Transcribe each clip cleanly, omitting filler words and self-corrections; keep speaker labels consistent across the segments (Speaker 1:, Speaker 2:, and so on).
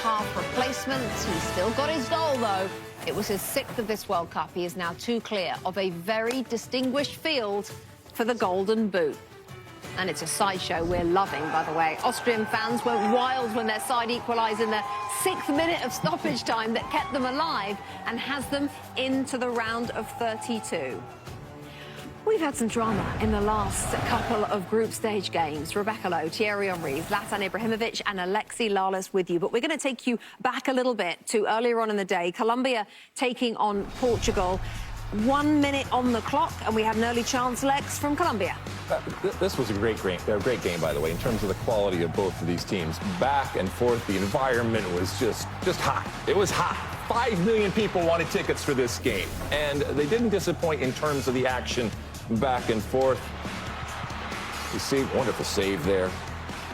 Speaker 1: half replacement. He's still got his goal, though. It was his 6th of this World Cup. He is now too clear of a very distinguished field for the Golden Boot. And it's a sideshow we're loving, by the way. Austrian fans went wild when their side equalised in the 6th minute of stoppage time that kept them alive and has them into the round of 32. We've had some drama in the last couple of group stage games. Rebecca Lowe, Thierry Henry, Zlatan Ibrahimovic and Alexis Lalas with you. But we're going to take you back a little bit to earlier on in the day. Colombia taking on Portugal. 1 minute on the clock, and we have an early chance, Lex, from Colombia.
Speaker 2: This was a great game, by the way, in terms of the quality of both of these teams. Back and forth, the environment was just hot. It was hot. 5 million people wanted tickets for this game, and they didn't disappoint in terms of the action back and forth. You see, wonderful save there.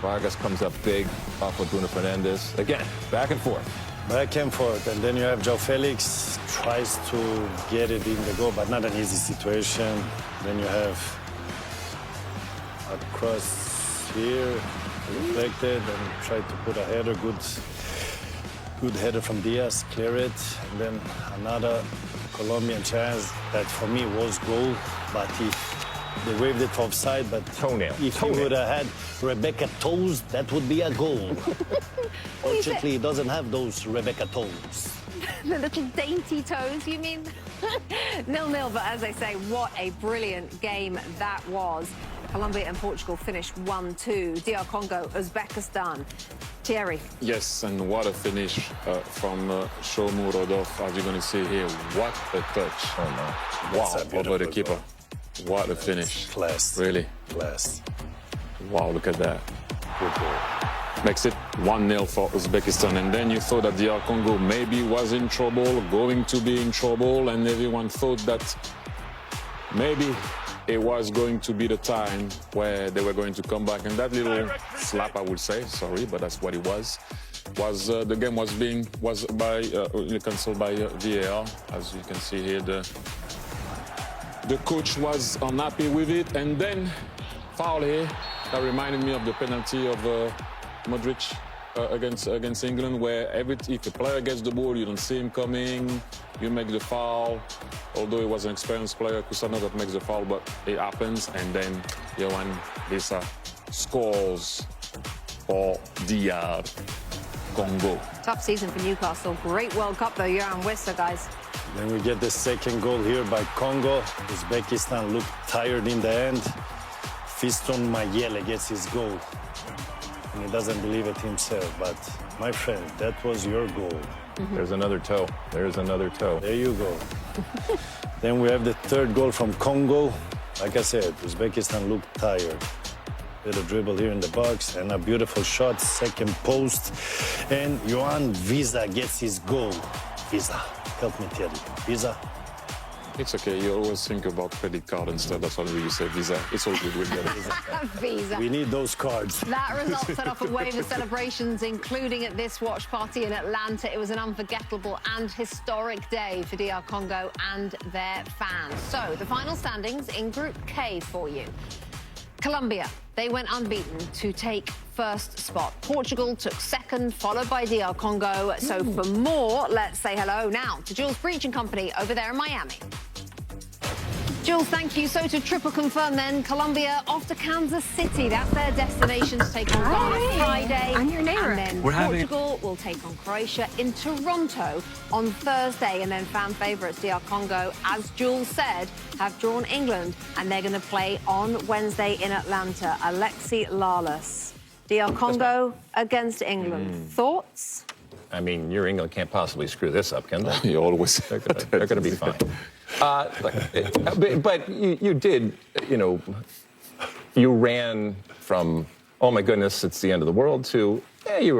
Speaker 2: Vargas comes up big off of Bruno Fernandes. Again, back and forth.
Speaker 3: Back and forth, and then you have João Felix tries to get it in the goal, but not an easy situation. Then you have a cross here, deflected, and tried to put a header, good header from Diaz, clear it, and then another Colombian chance that for me was goal, but they waved it for offside, but if he would have had Rebecca toes, that would be a goal. Fortunately, he doesn't have those Rebecca toes.
Speaker 1: The little dainty toes, you mean? 0-0, but as I say, what a brilliant game that was. Colombia and Portugal finished 1-2. DR Congo, Uzbekistan. Thierry.
Speaker 4: Yes, and what a finish from Shomu Rodolphe, as you're going to see here. What a touch.
Speaker 3: Oh, no.
Speaker 4: Wow, over the keeper. What a finish.
Speaker 3: Class.
Speaker 4: Really?
Speaker 3: Class.
Speaker 4: Wow, look at that.
Speaker 3: Good goal.
Speaker 4: Makes it 1-0 for Uzbekistan. And then you thought that DR Congo maybe was in trouble, going to be in trouble, and everyone thought that maybe it was going to be the time where they were going to come back. And that little slap, I would say, sorry, but that's what it was the game was cancelled by VAR. As you can see here, the coach was unhappy with it. And then foul here, that reminded me of the penalty of Modric against England, where if a player gets the ball, you don't see him coming, you make the foul. Although he was an experienced player, Kusano, that makes the foul, but it happens, and then Yohan Wissa scores for DR Congo.
Speaker 1: Tough season for Newcastle. Great World Cup, though, Yohan Wissa, guys.
Speaker 3: Then we get the second goal here by Congo. Uzbekistan looked tired in the end. Fiston Mayele gets his goal. And he doesn't believe it himself, but my friend, that was your goal.
Speaker 2: There's another toe. There's another toe.
Speaker 3: There you go. Then we have the third goal from Congo. Like I said, Uzbekistan looked tired. Little dribble here in the box and a beautiful shot, second post. And Yohan Wissa gets his goal. Wissa, help me tell you. Wissa.
Speaker 4: It's okay, you always think about credit card and stuff. That's why you say Visa. It's all good with that.
Speaker 1: Visa.
Speaker 3: We need those cards.
Speaker 1: That result set off a wave of celebrations, including at this watch party in Atlanta. It was an unforgettable and historic day for DR Congo and their fans. So, the final standings in Group K for you. Colombia, they went unbeaten to take first spot. Portugal took second, followed by DR Congo. So for more, let's say hello now to Jules Breach and company over there in Miami. Jules, thank you. So to triple confirm then, Colombia off to Kansas City. That's their destination to take on Ghana Friday.
Speaker 5: I'm your neighbor.
Speaker 1: And then Portugal will take on Croatia in Toronto on Thursday. And then fan favourites DR Congo, as Jules said, have drawn England. And they're going to play on Wednesday in Atlanta. Alexis Lalas. DR Congo against England. Thoughts?
Speaker 2: I mean, your England can't possibly screw this up, can they?
Speaker 4: You always.
Speaker 2: They're going to be fine. But you did, you ran from, oh my goodness, it's the end of the world, to, yeah, you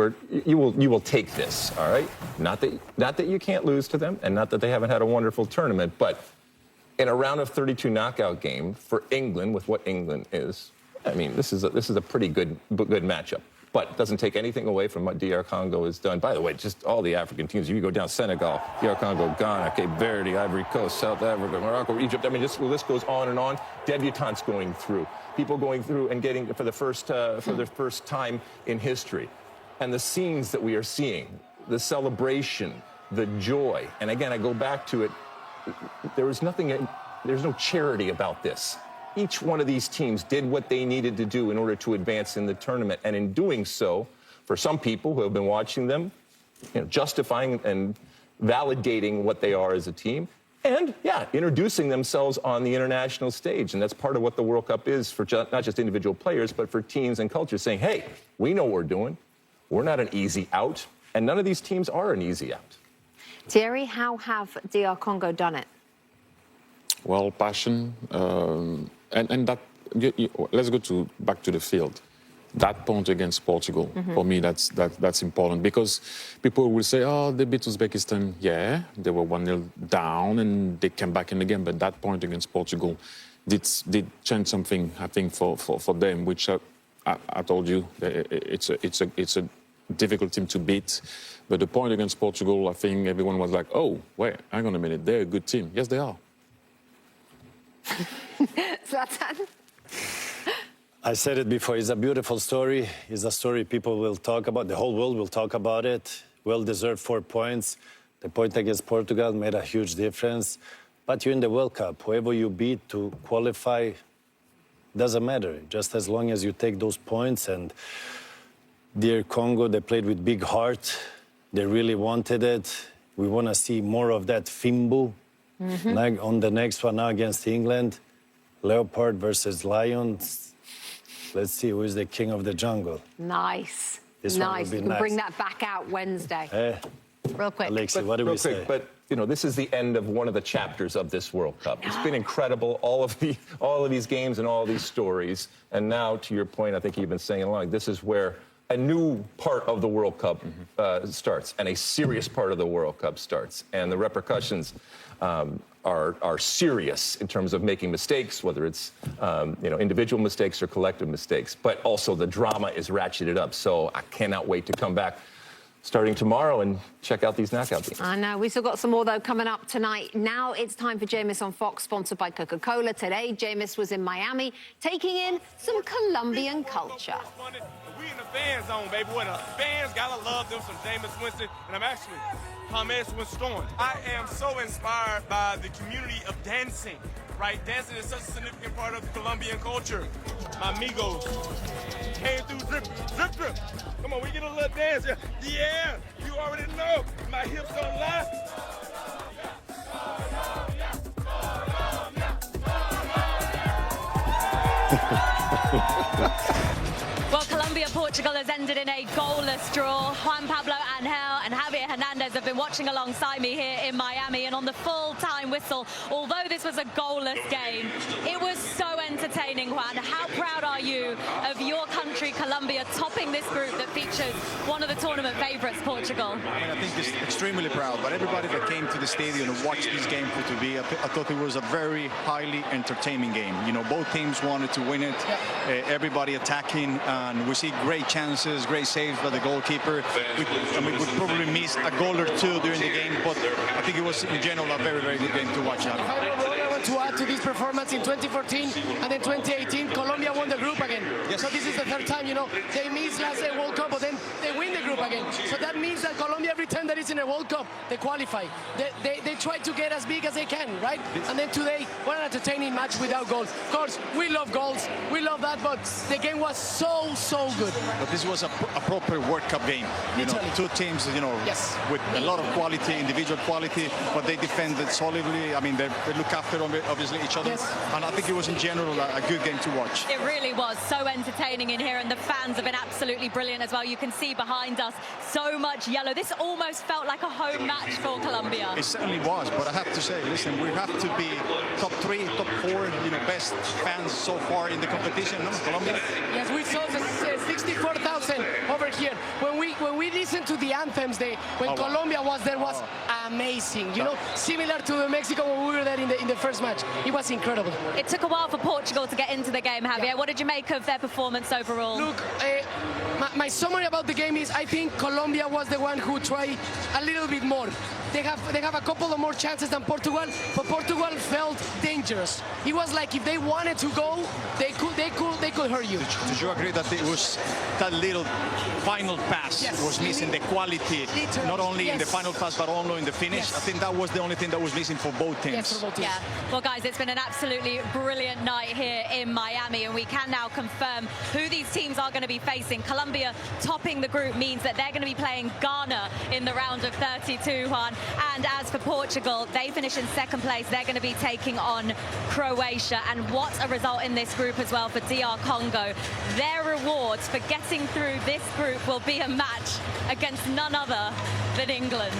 Speaker 2: will take this, all right? Not that you can't lose to them, and not that they haven't had a wonderful tournament, but in a round of 32 knockout game for England, with what England is, I mean, this is a pretty good matchup. But it doesn't take anything away from what DR Congo has done. By the way, just all the African teams. You go down Senegal, DR Congo, Ghana, Cape Verde, Ivory Coast, South Africa, Morocco, Egypt. I mean, this list goes on and on. Debutantes going through, people going through and getting for the first time in history. And the scenes that we are seeing the celebration, the joy. And again, I go back to it. There's no charity about this. Each one of these teams did what they needed to do in order to advance in the tournament. And in doing so, for some people who have been watching them, justifying and validating what they are as a team, and, yeah, introducing themselves on the international stage. And that's part of what the World Cup is for not just individual players, but for teams and cultures, saying, hey, we know what we're doing. We're not an easy out. And none of these teams are an easy out.
Speaker 1: Thierry, how have DR Congo done it?
Speaker 4: Well, passion, and that. Let's go back to the field. That point against Portugal, for me, that's important, because people will say, oh, they beat Uzbekistan. Yeah, they were 1-0 down and they came back in the game. But that point against Portugal did change something, I think, for them, which I told you, it's a difficult team to beat. But the point against Portugal, I think everyone was like, oh, wait, hang on a minute, they're a good team. Yes, they are.
Speaker 1: Zlatan?
Speaker 3: I said it before, it's a beautiful story. It's a story people will talk about. The whole world will talk about it. Well-deserved 4 points. The point against Portugal made a huge difference. But you're in the World Cup. Whoever you beat to qualify, doesn't matter. Just as long as you take those points. And dear Congo, they played with big heart. They really wanted it. We want to see more of that Fimbu. On the next one now against England. Leopard versus Lions. Let's see who is the king of the jungle.
Speaker 1: Nice.
Speaker 3: This one
Speaker 1: nice.
Speaker 3: will be
Speaker 1: You can
Speaker 3: nice.
Speaker 1: bring that back out Wednesday. Real quick.
Speaker 3: Alexi, what do we say?
Speaker 2: But this is the end of one of the chapters of this World Cup. It's been incredible, all of these games and all these stories. And now, to your point, I think you've been saying along, this is where a new part of the World Cup starts, and a serious part of the World Cup starts. And the repercussions are serious in terms of making mistakes, whether it's individual mistakes or collective mistakes. But also the drama is ratcheted up. So I cannot wait to come back starting tomorrow and check out these knockout games.
Speaker 1: I know. We've still got some more, though, coming up tonight. Now it's time for Jamis on Fox, sponsored by Coca-Cola. Today, Jamis was in Miami, taking in some Colombian culture.
Speaker 5: We in the fan zone, baby. Where the fans gotta love them some Jameis Winston, and I'm actually James Winston. I am so inspired by the community of dancing, right? Dancing is such a significant part of Colombian culture. My amigos came through drip, drip, drip. Come on, we get a little dance here. Yeah, you already know. My hips don't lie.
Speaker 6: Well, Colombia-Portugal has ended in a goalless draw. Juan Pablo Angel and Javier Hernandez have been watching alongside me here in Miami, and on the full-time whistle, although this was a goalless game, it was so entertaining, Juan. How proud are you of your country, Colombia, topping this group that features one of the tournament favourites, Portugal?
Speaker 7: I think it's extremely proud, but everybody that came to the stadium and watched this game for to be, I thought it was a very highly entertaining game. Both teams wanted to win it. Everybody attacking, and we see great chances, great saves by the goalkeeper. We would probably miss a goal or two during the game, but I think it was in general a very, very good game to watch.
Speaker 8: To add to this performance in 2014 and then 2018, Colombia won the group again.
Speaker 7: Yes.
Speaker 8: So this is the third time, they missed last World Cup, but then they win the group again. So that means that Colombia, every time that is in a World Cup, they qualify. They try to get as big as they can, right? And then today, what an entertaining match without goals. Of course, we love goals, we love that, but the game was so good.
Speaker 7: But this was a proper World Cup game. Two teams,
Speaker 8: Yes.
Speaker 7: with a lot of quality, individual quality, but they defended solidly. I mean, they look after obviously each other.
Speaker 8: Yes.
Speaker 7: And I think it was in general a good game to watch.
Speaker 6: It really was so entertaining in here, and the fans have been absolutely brilliant as well. You can see behind us so much yellow. This almost felt like a home match for Colombia.
Speaker 7: It certainly was, but I have to say, listen, we have to be top 3, top 4, best fans so far in the competition, no? Colombia.
Speaker 8: Yes, we saw 64,000 over here. When we listened to the anthems, when Colombia was there, was amazing. Similar to Mexico when we were there in the first match. It was incredible.
Speaker 6: It took a while for Portugal to get into the game, Javier.
Speaker 8: Yeah.
Speaker 6: What did you make of their performance overall?
Speaker 8: Look, my summary about the game is I think Colombia was the one who tried a little bit more. They have a couple of more chances than Portugal, but Portugal felt dangerous. It was like if they wanted to go, they could hurt you.
Speaker 7: Did you agree that it was just that little final pass was missing, the quality, not only in the final pass, but also in the finish. I think that was the only thing that was missing for both teams.
Speaker 8: Yes, for both teams.
Speaker 6: Yeah. Well, guys, it's been an absolutely brilliant night here in Miami, and we can now confirm who these teams are going to be facing. Colombia topping the group means that they're going to be playing Ghana in the round of 32, Juan. And as for Portugal, they finish in second place. They're going to be taking on Croatia. And what a result in this group as well for DR Congo. Their rewards for getting through this group will be a match against none other than England.